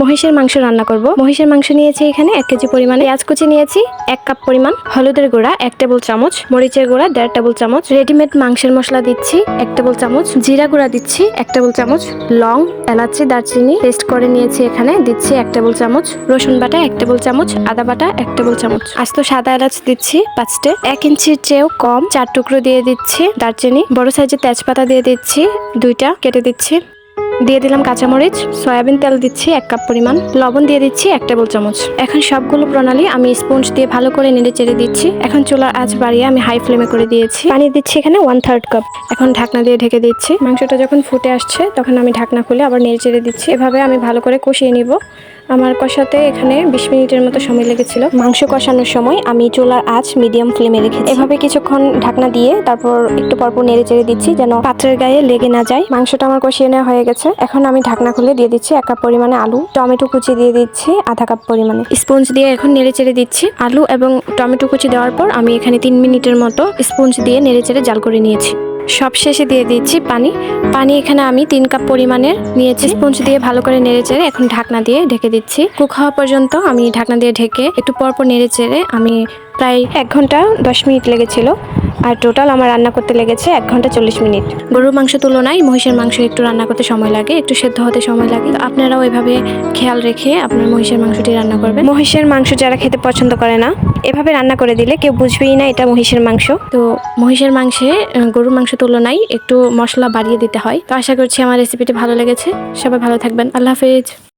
মহিষের মাংস রান্না করব। মহিষের মাংস নিয়েছি এখানে 1 কেজি পরিমাণে। পেঁয়াজ কুচি নিয়েছি 1 কাপ পরিমাণ, হলুদের গুঁড়া 1 টেবিল চামচ, মরিচের গুঁড়া 1.5 টেবিল চামচ, রেডিমেড মাংসের মশলা দিচ্ছি 1 টেবিল চামচ, জিরা গুঁড়া দিচ্ছি 1 টেবিল চামচ, লং, এলাচি, দারচিনি পেস্ট করে নিয়েছি এখানে দিচ্ছি 1 টেবিল চামচ, রসুন বাটা 1 টেবিল চামচ, আদা বাটা 1 টেবিল চামচ, আস্ত সাদা এলাচ দিচ্ছি 5টে, 1 ইঞ্চির চেয়েও কম 4 টুকরো দিয়ে দিচ্ছি দারচিনি, বড় সাইজের তেজপাতা দিয়ে দিচ্ছি 2টা কেটে দিচ্ছি, দিয়ে দিলাম কাঁচামরিচ, সয়াবিন তেল দিচ্ছি 1 কাপ পরিমাণ, লবণ দিয়ে দিচ্ছি 1 টেবিল চামচ। এখন সবগুলো প্রণালী আমি স্পঞ্জ দিয়ে ভালো করে নেড়ে চেড়ে দিচ্ছি। এখন চুলার আঁচ বাড়িয়ে আমি হাই ফ্লেমে করে দিয়েছি। পানি দিচ্ছি এখানে 1/3 কাপ। এখন ঢাকনা দিয়ে ঢেকে দিচ্ছি। মাংসটা যখন ফুটে আসছে তখন আমি ঢাকনা খুলে আবার নেড়ে চেড়ে দিচ্ছি। এভাবে আমি ভালো করে কষিয়ে নিব। আমার কষাতে এখানে 20 মিনিটের মতো সময় লেগেছিল। মাংস কষানোর সময় আমি চুলার আঁচ মিডিয়াম ফ্লেমে রেখেছি। এভাবে কিছুক্ষণ ঢাকনা দিয়ে তারপর একটু পরপর নেড়ে চেড়ে দিচ্ছি যেন পাত্রের গায়ে লেগে না যায়। মাংসটা আমার কষিয়ে নেওয়া হয়ে গেছে। এখন আমি ঢাকনা খুলে দিয়ে দিচ্ছি 1 কাপ পরিমাণে আলু, টমেটো কুচি দিয়ে দিচ্ছি 1/2 কাপ পরিমাণে, স্পঞ্জ দিয়ে এখন নেড়ে চেড়ে দিচ্ছি। আলু এবং টমেটো কুচি দেওয়ার পর আমি এখানে 3 মিনিটের মতো স্পঞ্জ দিয়ে নেড়ে চেড়ে জাল করে নিয়েছি। সব শেষে দিয়ে দিচ্ছি পানি এখানে আমি 3 কাপ পরিমাণের নিয়েছি। স্পঞ্জ দিয়ে ভালো করে নেড়ে চেড়ে এখন ঢাকনা দিয়ে ঢেকে দিচ্ছি। কুক হওয়া পর্যন্ত আমি ঢাকনা দিয়ে ঢেকে একটু পরপর নেড়ে চেড়ে আমি প্রায় 1 ঘন্টা 10 মিনিট লেগেছিল। আর টোটাল আমার রান্না করতে লেগেছে 1 ঘন্টা 40 মিনিট। গরুর মাংস তুলনায় মহিষের মাংস একটু রান্না করতে সময় লাগে, একটু সেদ্ধ হতে সময় লাগে। তো আপনারাও এভাবে খেয়াল রেখে আপনার মহিষের মাংসটি রান্না করবেন। মহিষের মাংস যারা খেতে পছন্দ করে না, এভাবে রান্না করে দিলে কেউ বুঝবেই না এটা মহিষের মাংস। তো মহিষের মাংসে গরুর মাংস তুলনায় একটু মশলা বাড়িয়ে দিতে হয়। তো আশা করছি আমার রেসিপিটি ভালো লেগেছে। সবাই ভালো থাকবেন। আল্লাহ হাফেজ।